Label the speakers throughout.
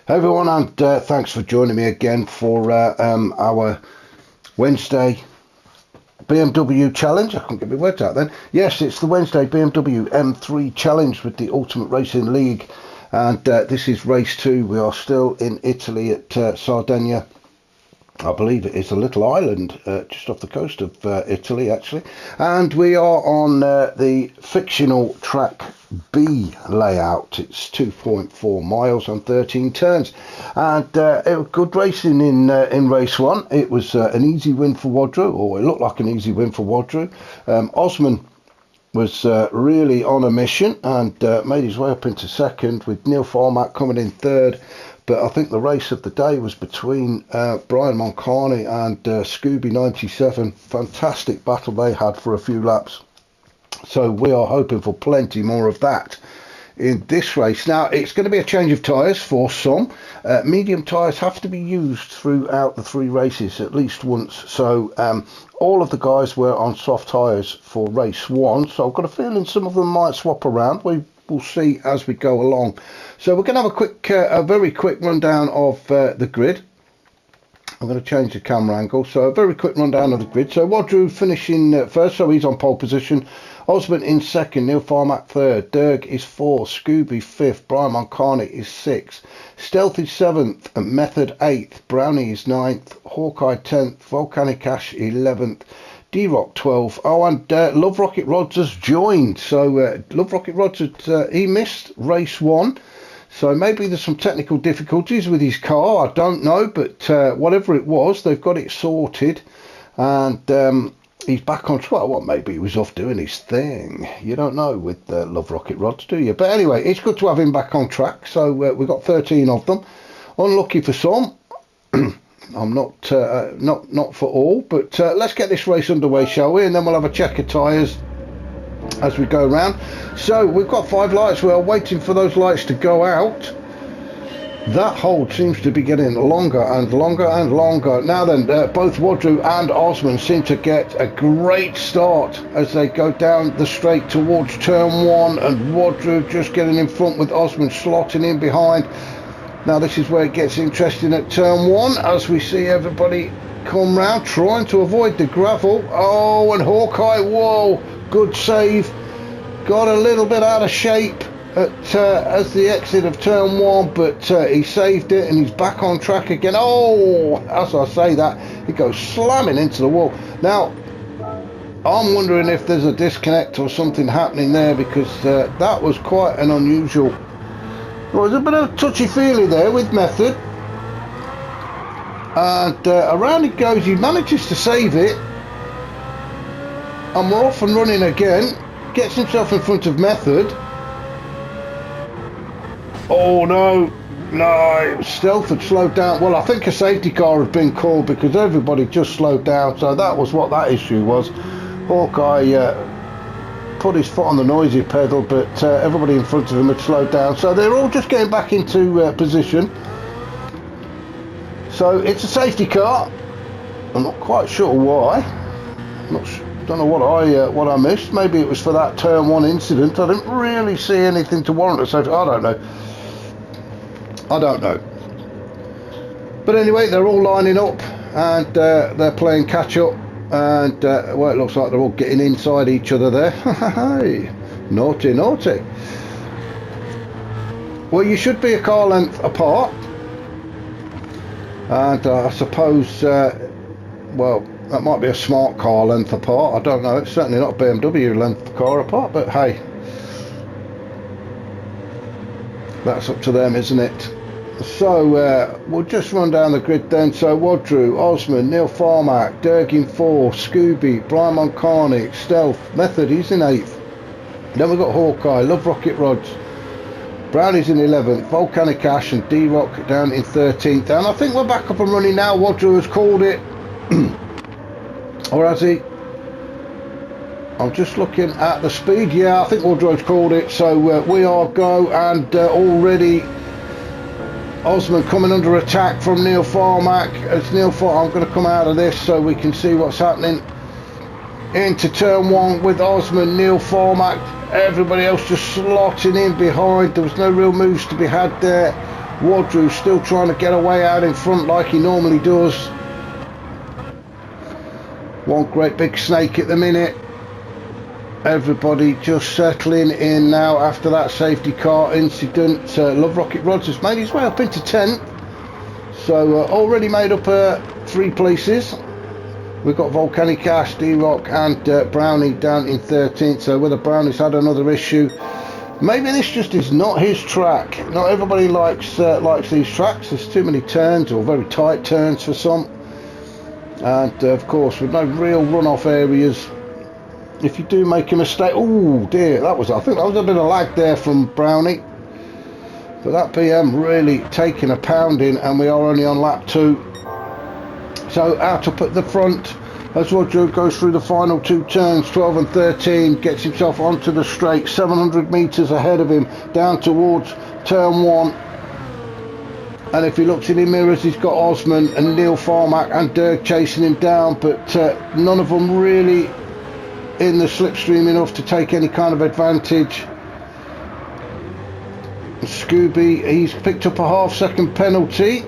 Speaker 1: Hey everyone, and thanks for joining me again for our Wednesday BMW challenge. I couldn't get my words out then. Yes, it's the Wednesday BMW M3 challenge with the Ultimate Racing League, and this is race 2. We are still in Italy at Sardegna. I believe it is a little island just off the coast of Italy, actually. And we are on the fictional track B layout. It's 2.4 miles and 13 turns. And it was good racing in race 1. It was an easy win for Wadru, or it looked like an easy win for Wadru. Osman was really on a mission and made his way up into second, with Neil Farmack coming in third. But I think the race of the day was between Brian Moncani and Scooby 97. Fantastic battle they had for a few laps. So we are hoping for plenty more of that in this race. Now, it's going to be a change of tyres for some. Medium tyres have to be used throughout the 3 races at least once. So all of the guys were on soft tyres for race 1. So I've got a feeling some of them might swap around. We'll see as we go along. So we're going to have a very quick rundown of the grid. I'm going to change the camera angle. So a very quick rundown of the grid. So Wadru finishing first, so he's on pole position. Osman in second, Neil Farmack third, Derg is 4th, Scooby 5th, Brian Moncani is 6th, Stealth is 7th, and Method 8th, Brownie is 9th, Hawkeye 10th, Volcanic Ash 11th, D-Rock 12th. Oh, and Love Rocket Rods has joined. So Love Rocket Rods, he missed race 1. So maybe there's some technical difficulties with his car. I don't know, but whatever it was, they've got it sorted. And he's back on track. Well, maybe he was off doing his thing. You don't know with Love Rocket Rods, do you? But anyway, it's good to have him back on track. So we've got 13 of them. Unlucky for some. I'm not for all, but let's get this race underway, shall we? And then we'll have a check of tyres as we go around. So we've got 5 lights. We are waiting for those lights to go out. That hold seems to be getting longer and longer and longer. Now then, both Wadru and Osman seem to get a great start as they go down the straight towards turn 1, and Wadru just getting in front with Osman slotting in behind. Now this is where it gets interesting at turn 1 as we see everybody come round trying to avoid the gravel. Oh, and Hawkeye, whoa, good save. Got a little bit out of shape as the exit of turn 1, but he saved it and he's back on track again. Oh, as I say that, he goes slamming into the wall. Now, I'm wondering if there's a disconnect or something happening there, because that was quite an unusual. Well, there's a bit of touchy-feely there with Method. And around it goes. He manages to save it. And we're off and running again. Gets himself in front of Method. Oh, no. Stealth had slowed down. Well, I think a safety car had been called because everybody just slowed down. So that was what that issue was. Hawkeye put his foot on the noisy pedal, but everybody in front of him had slowed down, so they're all just getting back into position. So it's a safety car. I'm not quite sure why. Don't know what I missed. Maybe it was for that turn 1 incident. I didn't really see anything to warrant a safety. I don't know. But anyway, they're all lining up and they're playing catch up. And well, it looks like they're all getting inside each other there. Hey, naughty. Well, you should be a car length apart, and I suppose well, that might be a smart car length apart. I don't know. It's certainly not a BMW length car apart, but hey, that's up to them, isn't it? So we'll just run down the grid then. So Wadru, Osman, Neil Farmack, Derg in 4th, Scooby, Brian Moncani, Stealth, Method, he's in 8th. Then we've got Hawkeye, Love Rocket Rods, Brownie's in 11th, Volcanic Ash and D-Rock down in 13th. And I think we're back up and running now. Wadru has called it. Or has he? I'm just looking at the speed. Yeah, I think Wadru has called it. So we are go, and already Osman coming under attack from Neil Farmack. I'm going to come out of this so we can see what's happening. Into turn 1 with Osman, Neil Farmack, everybody else just slotting in behind. There was no real moves to be had there. Wardrew's still trying to get away out in front like he normally does. One great big snake at the minute. Everybody just settling in now after that safety car incident. Love Rocket Rods has made his way up into 10th. So already made up 3 places. We've got Volcanic Ash, D-Rock and Brownie down in 13th. So whether Brownie's had another issue, maybe this just is not his track. Not everybody likes these tracks. There's too many turns, or very tight turns for some. And of course, with no real runoff areas, if you do make a mistake, oh dear, I think that was a bit of lag there from Brownie. But that BM really taking a pounding, and we are only on lap 2. So out up at the front as Roger goes through the final 2 turns, 12 and 13, gets himself onto the straight, 700 metres ahead of him, down towards turn 1. And if he looks in the mirrors, he's got Osman and Neil Farmack and Dirk chasing him down, but none of them really in the slipstream enough to take any kind of advantage. Scooby, he's picked up a half-second penalty,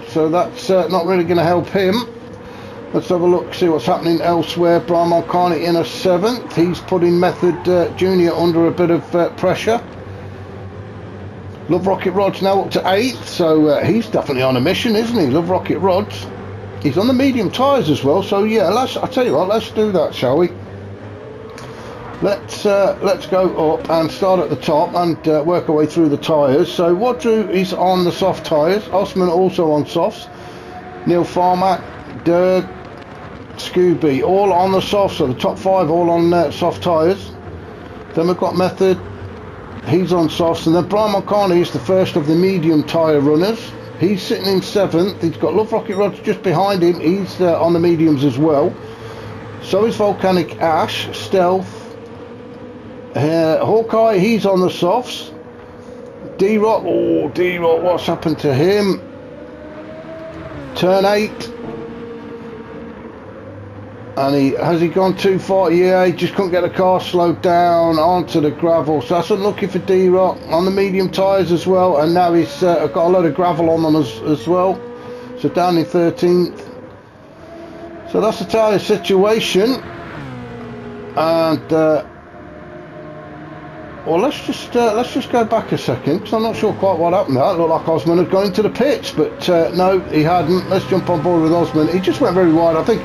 Speaker 1: so that's not really going to help him. Let's have a look, see what's happening elsewhere. Brian Mulcahy in a 7th. He's putting Method Junior under a bit of pressure. Love Rocket Rods now up to 8th, so he's definitely on a mission, isn't he? Love Rocket Rods. He's on the medium tyres as well, so yeah, I'll tell you what, let's do that, shall we? Let's go up and start at the top and work our way through the tyres. So Wadru is on the soft tyres, Osman also on softs, Neil Farmack, Dirk, Scooby all on the softs, so the top 5 all on soft tyres. Then we've got Method, he's on softs, and then Brian Mulcahy is the first of the medium tyre runners. He's sitting in 7th, he's got Love Rocket Rods just behind him, he's on the mediums as well. So is Volcanic Ash, Stealth, Hawkeye, he's on the softs. D-Rock, oh D-Rock, what's happened to him? Turn 8. And has he gone too far? Yeah, he just couldn't get the car slowed down onto the gravel. So that's unlucky for D-Rock on the medium tyres as well. And now he's got a load of gravel on them as well. So down in 13th. So that's the tyre situation. And well, let's just go back a second, because I'm not sure quite what happened there. It looked like Osman had gone into the pits, but no, he hadn't. Let's jump on board with Osman. He just went very wide. I think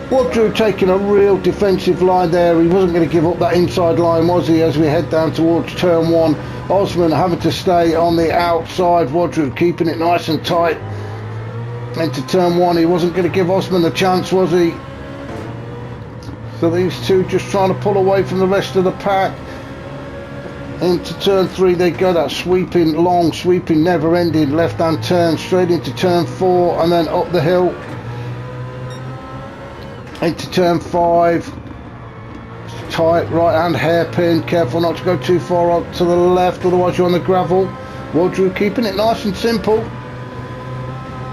Speaker 1: Wadru taking a real defensive line there. He wasn't going to give up that inside line, was he, as we head down towards turn 1. Osman having to stay on the outside. Wadru keeping it nice and tight into turn 1. He wasn't going to give Osman a chance, was he? So these two just trying to pull away from the rest of the pack. Into turn 3 they go, that sweeping, long sweeping, never-ending left-hand turn straight into turn 4, and then up the hill into turn 5. Tight right-hand hairpin, careful not to go too far on to the left, otherwise you're on the gravel. Wadru keeping it nice and simple.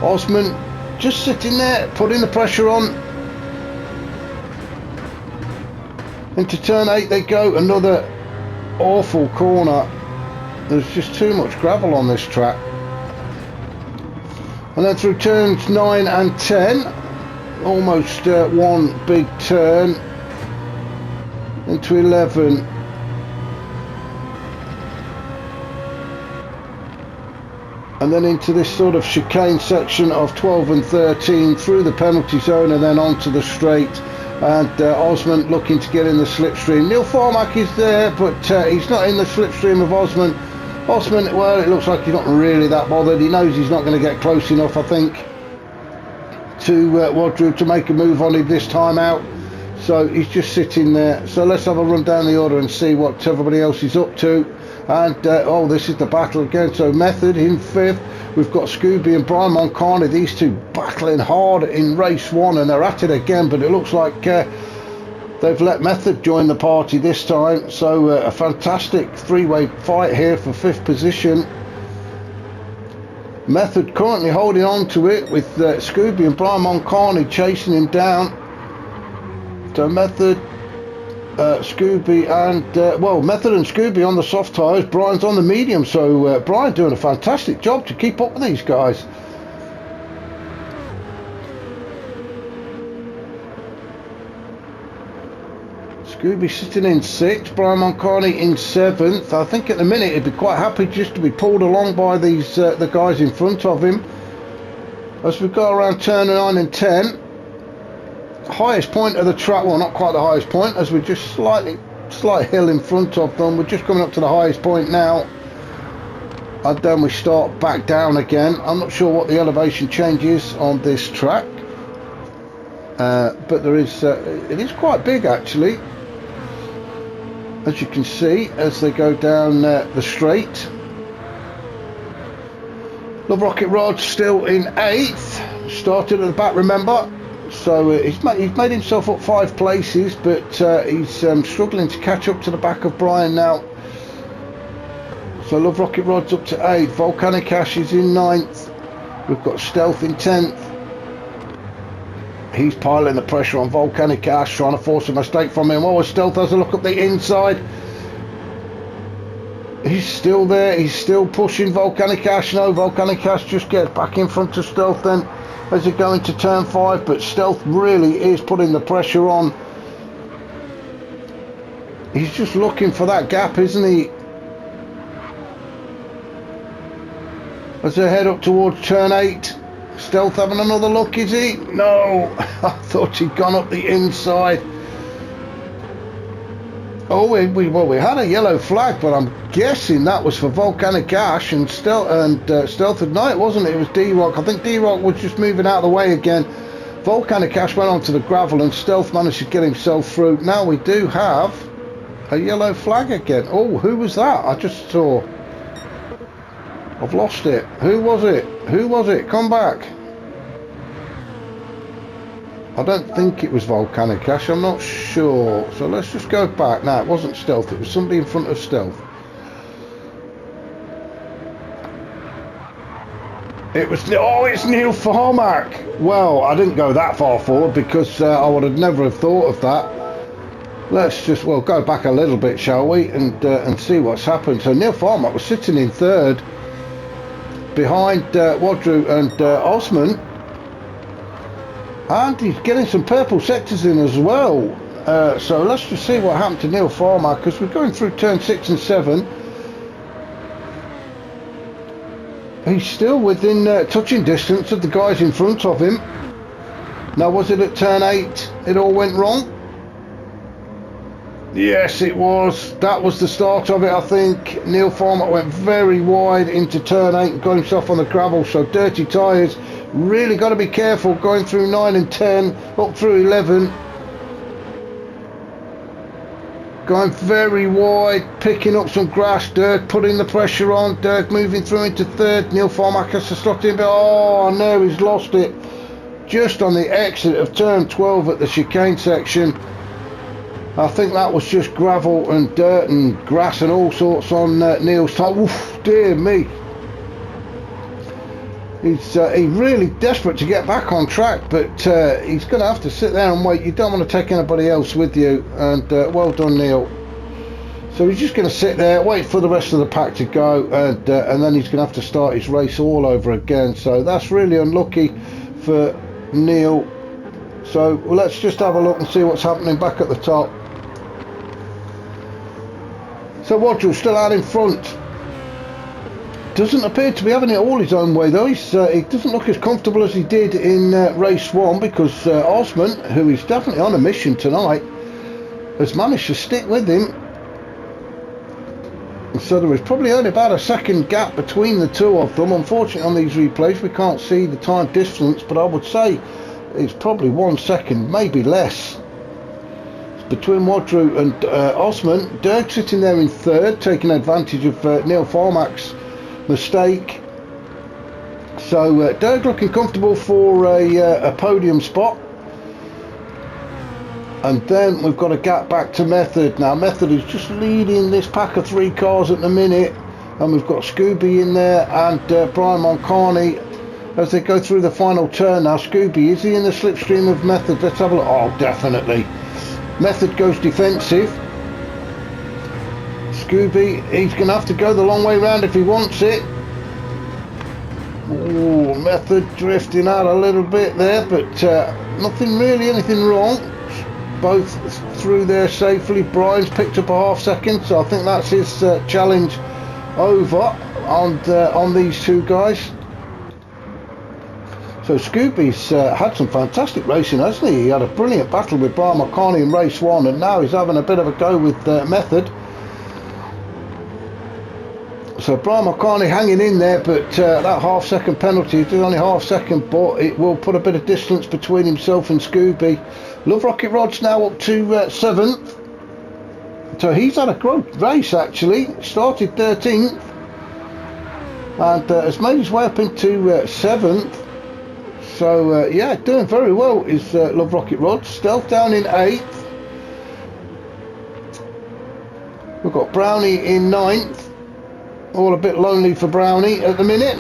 Speaker 1: Osman just sitting there, putting the pressure on. Into turn 8 they go, another awful corner. There's just too much gravel on this track. And then through turns 9 and 10, almost one big turn into 11. And then into this sort of chicane section of 12 and 13 through the penalty zone and then onto the straight. And Osman looking to get in the slipstream. Neil Farmack is there, but he's not in the slipstream of Osman. Osman, well, it looks like he's not really that bothered. He knows he's not going to get close enough, I think, to Wadru to make a move on him this time out. So he's just sitting there. So let's have a run down the order and see what everybody else is up to. And oh, this is the battle again. So Method in 5th. We've got Scooby and Brian Mulcahy, these two battling hard in race 1, and they're at it again, but it looks like they've let Method join the party this time. So a fantastic 3-way fight here for 5th position. Method currently holding on to it with Scooby and Brian Mulcahy chasing him down. So Method Scooby and well, Method and Scooby on the soft tyres, Brian's on the medium, so Brian doing a fantastic job to keep up with these guys. Scooby sitting in 6th, Brian Moncani in 7th. I think at the minute he'd be quite happy just to be pulled along by these the guys in front of him. As we go around turn 9 and 10, highest point of the track, well, not quite the highest point, as we're just slight hill in front of them. We're just coming up to the highest point now, and then we start back down again. I'm not sure what the elevation change is on this track, but there is it is quite big actually, as you can see as they go down the straight. Love Rocket Rod still in 8th, started at the back, remember. So he's made himself up 5 places, but he's struggling to catch up to the back of Brian now. So Love Rocket Rod's up to 8th, Volcanic Ash is in 9th, we've got Stealth in 10th. He's piling the pressure on Volcanic Ash, trying to force a mistake from him. Oh, Stealth has a look up the inside. He's still there, he's still pushing Volcanic Ash. No, Volcanic Ash just gets back in front of Stealth then as they go into turn 5, but Stealth really is putting the pressure on. He's just looking for that gap, isn't he? As they head up towards turn 8, Stealth having another look, is he? No, I thought he'd gone up the inside. Oh, we had a yellow flag, but I'm guessing that was for Volcanic Ash and Stealth at night, wasn't it? It was D-Rock. I think D-Rock was just moving out of the way again. Volcanic Ash went onto the gravel and Stealth managed to get himself through. Now we do have a yellow flag again. Oh, who was that? I just saw. I've lost it. Who was it? Who was it? Come back. I don't think it was Volcanic Ash, I'm not sure. So let's just go back. No, it wasn't Stealth, it was somebody in front of Stealth. It was, oh, it's Neil Farmack. Well, I didn't go that far forward because I would have never have thought of that. Let's just, well, go back a little bit, shall we, and see what's happened. So Neil Farmack was sitting in 3rd behind Wadru and Osman. And he's getting some purple sectors in as well. So let's just see what happened to Neil Farmer, because we're going through turn 6 and 7. He's still within touching distance of the guys in front of him. Now, was it at turn 8 it all went wrong? Yes, it was. That was the start of it, I think. Neil Farmer went very wide into turn 8 and got himself on the gravel, so dirty tyres. Really got to be careful going through 9 and 10, up through 11. Going very wide, picking up some grass. Dirk putting the pressure on. Dirk moving through into 3rd. Neil Farmack has to slot in, but oh no, he's lost it. Just on the exit of turn 12 at the chicane section. I think that was just gravel and dirt and grass and all sorts on Neil's top. Oof, dear me. He's really desperate to get back on track, but he's going to have to sit there and wait. You don't want to take anybody else with you, and well done, Neil. So he's just going to sit there, wait for the rest of the pack to go, and then he's going to have to start his race all over again. So that's really unlucky for Neil. So well, let's just have a look and see what's happening back at the top. So Wadru's still out in front. Doesn't appear to be having it all his own way though. He doesn't look as comfortable as he did in race 1, because Osman, who is definitely on a mission tonight, has managed to stick with him. So there was probably only about a second gap between the two of them. Unfortunately on these replays we can't see the time distance, but I would say it's probably 1 second, maybe less, between Wadru and Osman. Dirk sitting there in 3rd, taking advantage of Neil Farmack's mistake. So Dirk looking comfortable for a podium spot. And then we've got a gap back to Method. Now Method is just leading this pack of 3 cars at the minute, and we've got Scooby in there and Brian Moncani as they go through the final turn. Now Scooby, is he in the slipstream of Method? Let's have a look. Oh, definitely. Method goes defensive. Scooby, he's going to have to go the long way round if he wants it. Ooh, Method drifting out a little bit there, but anything wrong. Both through there safely. Brian's picked up a half second, so I think that's his challenge over on these two guys. So Scooby's had some fantastic racing, hasn't he? He had a brilliant battle with Brian McCartney in race 1, and now he's having a bit of a go with Method. So Brian McCartney hanging in there, but that half second penalty, it's only half second, but it will put a bit of distance between himself and Scooby. Love Rocket Rod's now up to 7th. So he's had a great race actually. Started 13th and has made his way up into 7th. So yeah, doing very well is Love Rocket Rod. Stealth down in 8th. We've got Brownie in 9th. All a bit lonely for Brownie at the minute.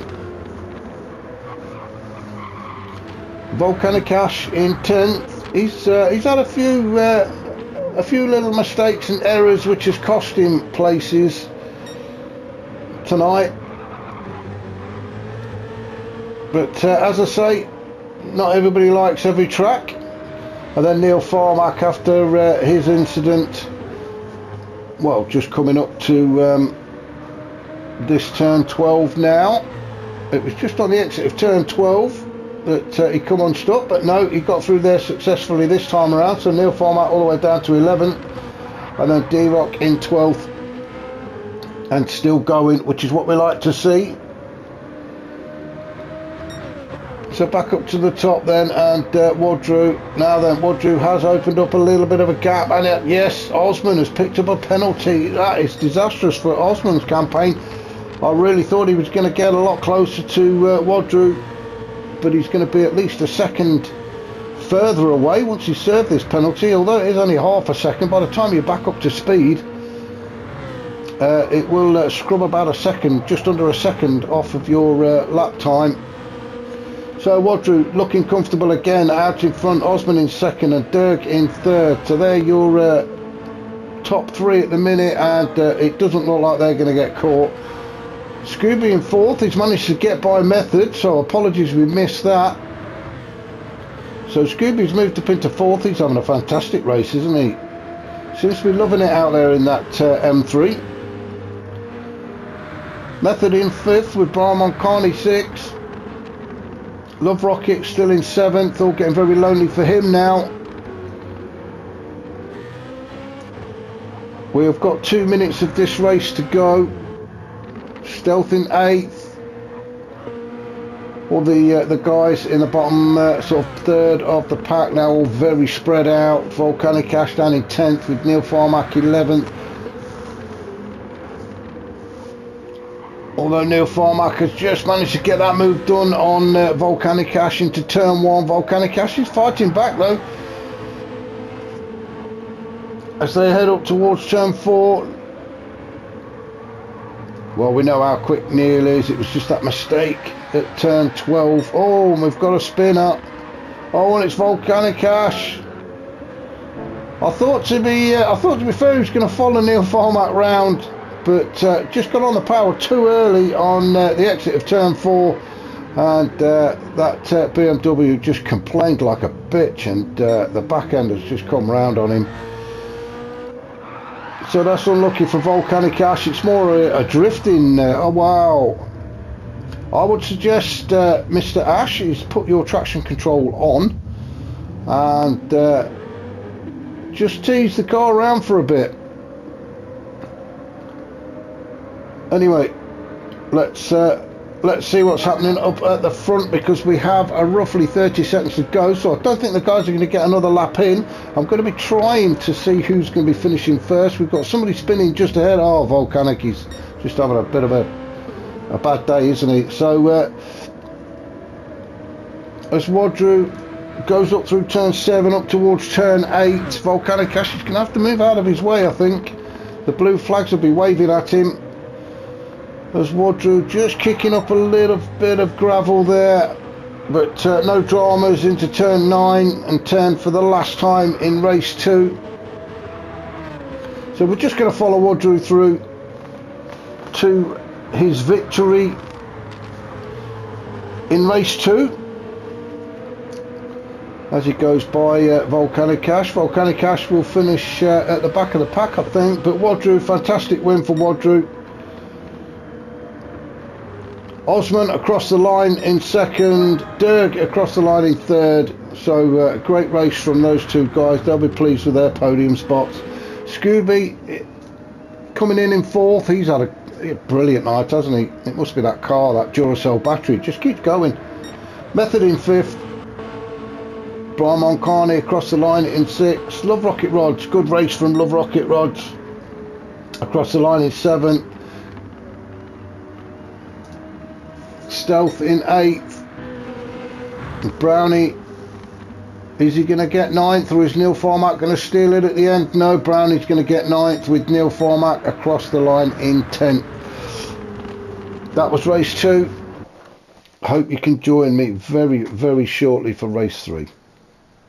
Speaker 1: Volcanic Ash in 10th. He's had a few little mistakes and errors which has cost him places tonight. But as I say, not everybody likes every track. And then Neil Farmack after his incident, well, just coming up to this turn 12 now. It was just on the exit of turn 12 that he come unstuck, but no, he got through there successfully this time around. So Neil Farmack all the way down to 11th, and then D-Rock in 12th and still going, which is what we like to see. So back up to the top then, and Wadru. Now then, Wadru has opened up a little bit of a gap, and yes, Osman has picked up a penalty. That is disastrous for Osman's campaign. I really thought he was going to get a lot closer to Wadru, but he's going to be at least a second further away once he served this penalty, although it is only half a second. By the time you're back up to speed, it will scrub about a second, just under a second off of your lap time. So Wadru looking comfortable again, out in front, Osman in second and Dirk in third. So they're your top 3 at the minute, and it doesn't look like they're going to get caught. Scooby in 4th, he's managed to get by Method, so apologies we missed that. So Scooby's moved up into 4th, he's having a fantastic race, isn't he? Seems to be loving it out there in that M3. Method in 5th with Brian Moncani 6th. Love Rocket still in 7th, all getting very lonely for him now. We have got 2 minutes of this race to go. Stealth in 8th. All the guys in the bottom sort of third of the pack now, all very spread out. Volcanic Ash down in 10th with Neil Farmack 11th. Although Neil Farmack has just managed to get that move done on Volcanic Ash into turn 1. Volcanic Ash is fighting back though, as they head up towards turn 4. Well, we know how quick Neil is. It was just that mistake at turn 12. Oh, and we've got a spin up. Oh, and it's Volcanic Ash. I thought to be fair, he was going to follow Neil Farmack round, but just got on the power too early on the exit of turn 4, and that BMW just complained like a bitch, and the back end has just come round on him. So that's unlucky for Volcanic Ash. It's more a drifting. Oh wow! I would suggest Mr. Ash is put your traction control on and just tease the car around for a bit. Anyway, let's see what's happening up at the front, because we have a roughly 30 seconds to go, so I don't think the guys are going to get another lap in. I'm going to be trying to see who's going to be finishing first. We've got somebody spinning just ahead. Oh, Volcanic, he's just having a bit of a bad day, isn't he? So as Wadru goes up through turn 7 up towards turn 8, Volcanic Ash is going to have to move out of his way, I think. The blue flags will be waving at him. As Wadru just kicking up a little bit of gravel there, but no dramas into turn 9 and turn for the last time in race 2. So we're just going to follow Audrey through to his victory in race 2 as he goes by Volcanic Ash. Volcanic Ash will finish at the back of the pack, I think, but Wadru, fantastic win for Wadru. Osman across the line in second, Derg across the line in third. So great race from those two guys. They'll be pleased with their podium spots. Scooby coming in fourth. He's had a brilliant night, hasn't he? It must be that car, that Duracell battery. Just keeps going. Method in fifth. Brian Moncani across the line in sixth. Love Rocket Rods, good race from Love Rocket Rods across the line in seventh. Stealth in eighth. Brownie, is he going to get ninth, or is Neil Farmack going to steal it at the end? No, Brownie's going to get ninth with Neil Farmack across the line in 10th. That was race 2. I hope you can join me very, very shortly for race 3.